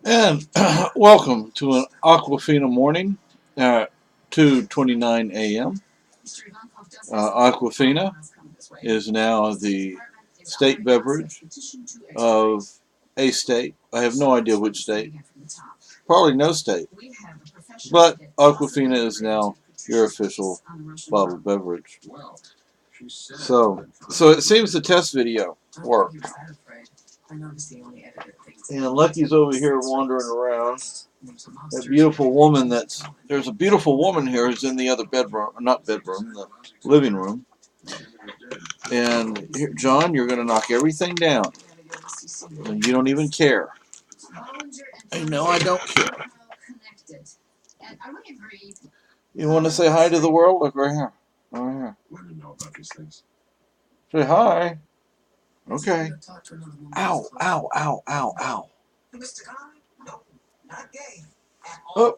And welcome to an Aquafina morning at 2:29 a.m. Aquafina is now the state beverage of a state. I have no idea which state. Probably no state. But Aquafina is now your official bottled beverage. So it seems the test video worked. And Lucky's over here wandering around. That beautiful woman there's a beautiful woman here who's in the other bedroom, not bedroom, the living room. And here, John, you're going to knock everything down. And you don't even care. I know I don't care. You want to say hi to the world? Look right here. Right here. Say hi. Okay. Ow, ow, ow, ow, ow. Oh.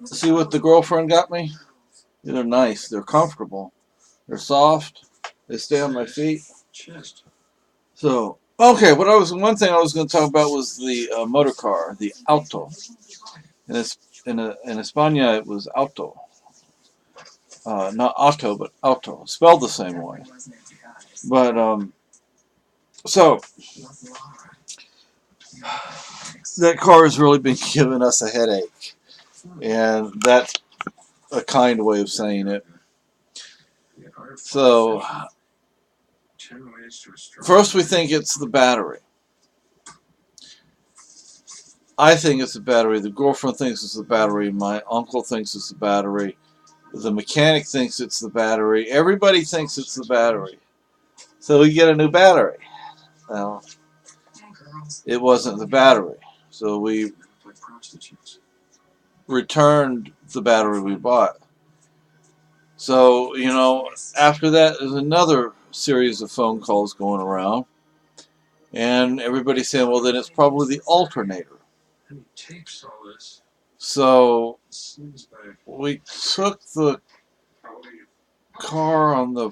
See what the girlfriend got me? They're nice. They're comfortable. They're soft. They stay on my feet. So, okay, one thing I was going to talk about was the motor car, the Auto. In España, it was Auto. Not Auto, but Auto. Spelled the same way. But, so, that car has really been giving us a headache. And that's a kind way of saying it. So, first we think it's the battery. I think it's the battery. The girlfriend thinks it's the battery. My uncle thinks it's the battery. The mechanic thinks it's the battery. Everybody thinks it's the battery. So we get a new battery. Well, it wasn't the battery. So we returned the battery we bought. So, after that, there's another series of phone calls going around. And everybody's saying, well, then it's probably the alternator. So we took the car on the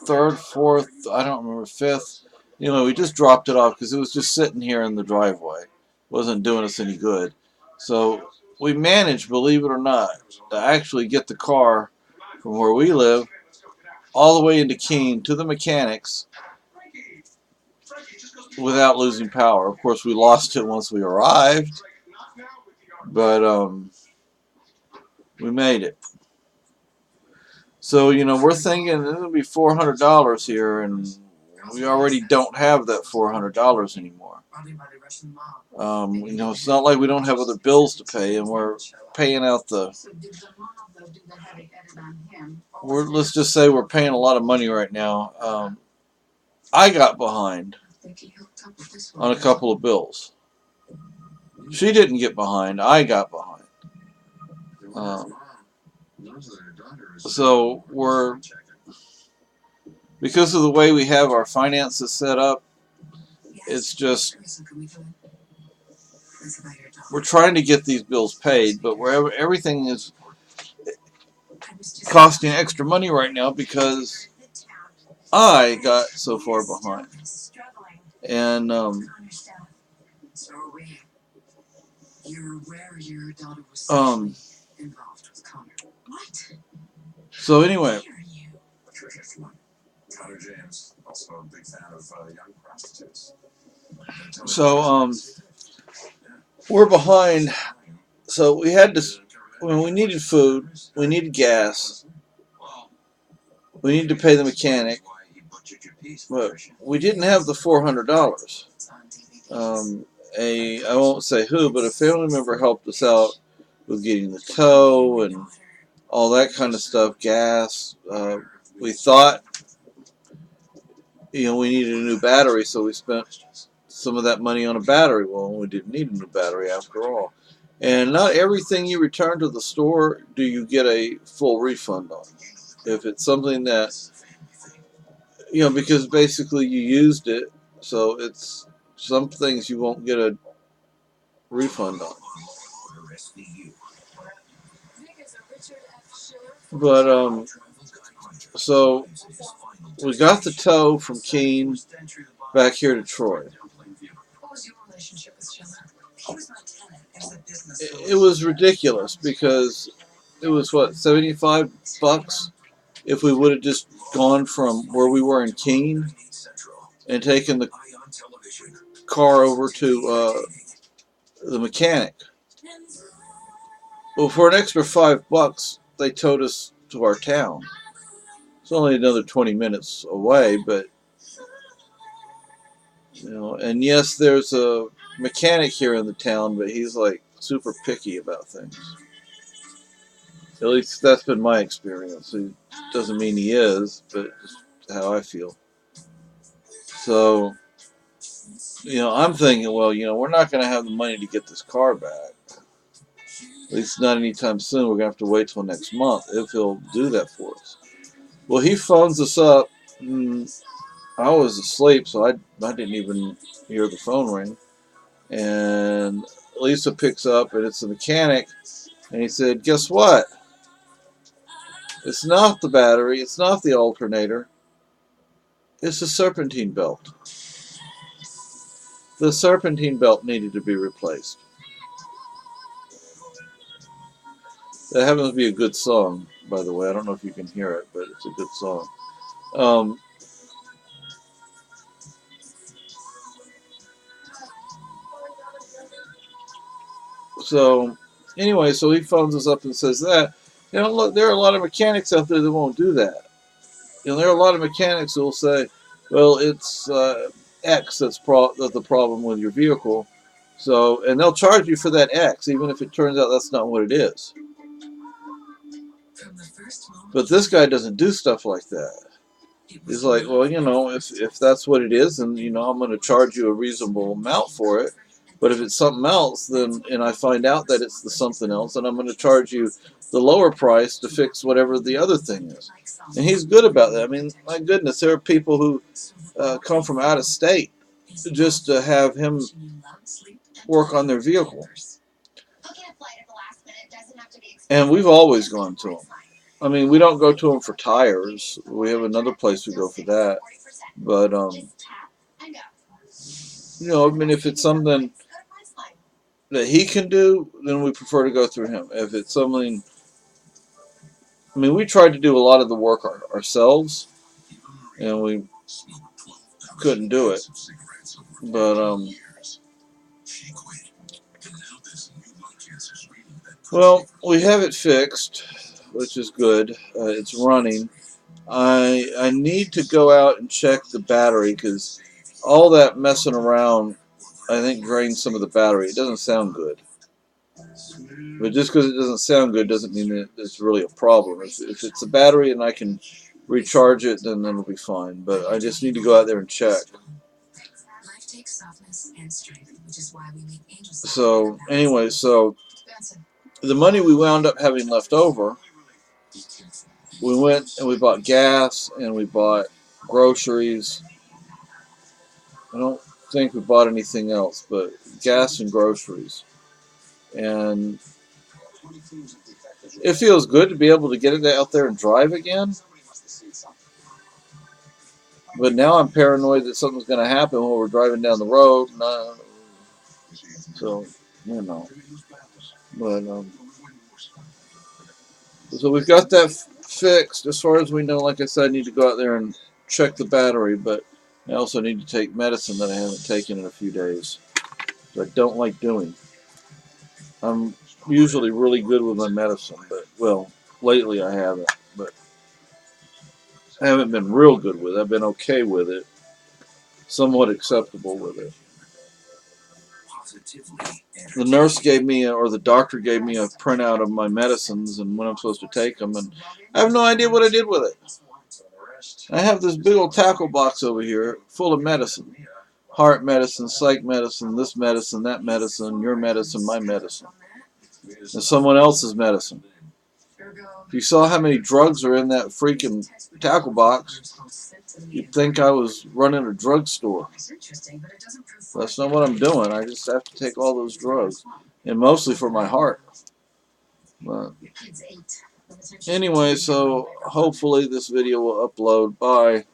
third, fourth, I don't remember, fifth. We just dropped it off because it was just sitting here in the driveway. It wasn't doing us any good. So we managed, believe it or not, to actually get the car from where we live all the way into Keene to the mechanics without losing power. Of course, we lost it once we arrived, but we made it. So, we're thinking it'll be $400 here, and we already don't have that $400 anymore. It's not like we don't have other bills to pay, and we're paying out let's just say we're paying a lot of money right now. I got behind on a couple of bills. She didn't get behind. I got behind. So because of the way we have our finances set up, it's just, we're trying to get these bills paid, but everything is costing extra money right now because I got so far behind. And, so anyway, so we're behind. So we had to, when we needed food, we needed gas, we needed to pay the mechanic, but we didn't have the $400. I won't say who, but a family member helped us out with getting the tow and all that kind of stuff, gas. We thought, we needed a new battery, so we spent some of that money on a battery. Well, we didn't need a new battery after all. And not everything you return to the store do you get a full refund on. If it's something that, because basically you used it, so it's some things you won't get a refund on. But, so we got the tow from Keene. back here to Troy. It was ridiculous because it was what, $75 if we would have just gone from where we were in Keene and taken the car over to the mechanic. Well, for an extra $5, they towed us to our town. It's only another 20 minutes away, but you know, and yes, there's a mechanic here in the town, but he's like super picky about things. At least that's been my experience. It doesn't mean he is, but just how I feel. So, you know, I'm thinking, well, you know, we're not going to have the money to get this car back. At least not anytime soon. We're going to have to wait till next month if he'll do that for us. Well, he phones us up. I was asleep, so I didn't even hear the phone ring. And Lisa picks up, and it's the mechanic. And he said, guess what? It's not the battery. It's not the alternator. It's the serpentine belt. The serpentine belt needed to be replaced. That happens to be a good song, by the way. I don't know if you can hear it, but it's a good song. So, anyway, so he phones us up and says that. You know, look, there are a lot of mechanics out there that won't do that. You know, there are a lot of mechanics who will say, well, it's X that's the problem with your vehicle. So, and they'll charge you for that X, even if it turns out that's not what it is. But this guy doesn't do stuff like that. He's like, well, you know, if that's what it is, then, you know, I'm going to charge you a reasonable amount for it. But if it's something else, then, and I find out that it's the something else, then I'm going to charge you the lower price to fix whatever the other thing is. And he's good about that. I mean, my goodness, there are people who come from out of state just to have him work on their vehicle. And we've always gone to him. I mean, we don't go to him for tires. We have another place we go for that. But, you know, I mean, if it's something that he can do, then we prefer to go through him. If it's something, I mean, we tried to do a lot of the work ourselves, and we couldn't do it. But, well, we have it fixed, which is good. It's running. I need to go out and check the battery because all that messing around, I think, drains some of the battery. It doesn't sound good. But just because it doesn't sound good doesn't mean that it's really a problem. If it's a battery and I can recharge it, then it'll be fine. But I just need to go out there and check. So, anyway, so the money we wound up having left over, we went and we bought gas and we bought groceries. I don't think we bought anything else, but gas and groceries. And it feels good to be able to get it out there and drive again. But now I'm paranoid that something's going to happen when we're driving down the road. So, you know. But, so we've got that fixed. As far as we know, like I said, I need to go out there and check the battery. But I also need to take medicine that I haven't taken in a few days. That I don't like doing. I'm usually really good with my medicine, but, well, lately I haven't. But I haven't been real good with it. I've been okay with it. Somewhat acceptable with it. The nurse gave me, or the doctor gave me a printout of my medicines and when I'm supposed to take them, and I have no idea what I did with it. I have this big old tackle box over here full of medicine. Heart medicine, psych medicine, this medicine, that medicine, your medicine, my medicine. And someone else's medicine. If you saw how many drugs are in that freaking tackle box, you'd think I was running a drugstore. That's not what I'm doing. I just have to take all those drugs. And mostly for my heart. But anyway, so hopefully this video will upload by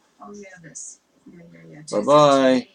Bye-bye.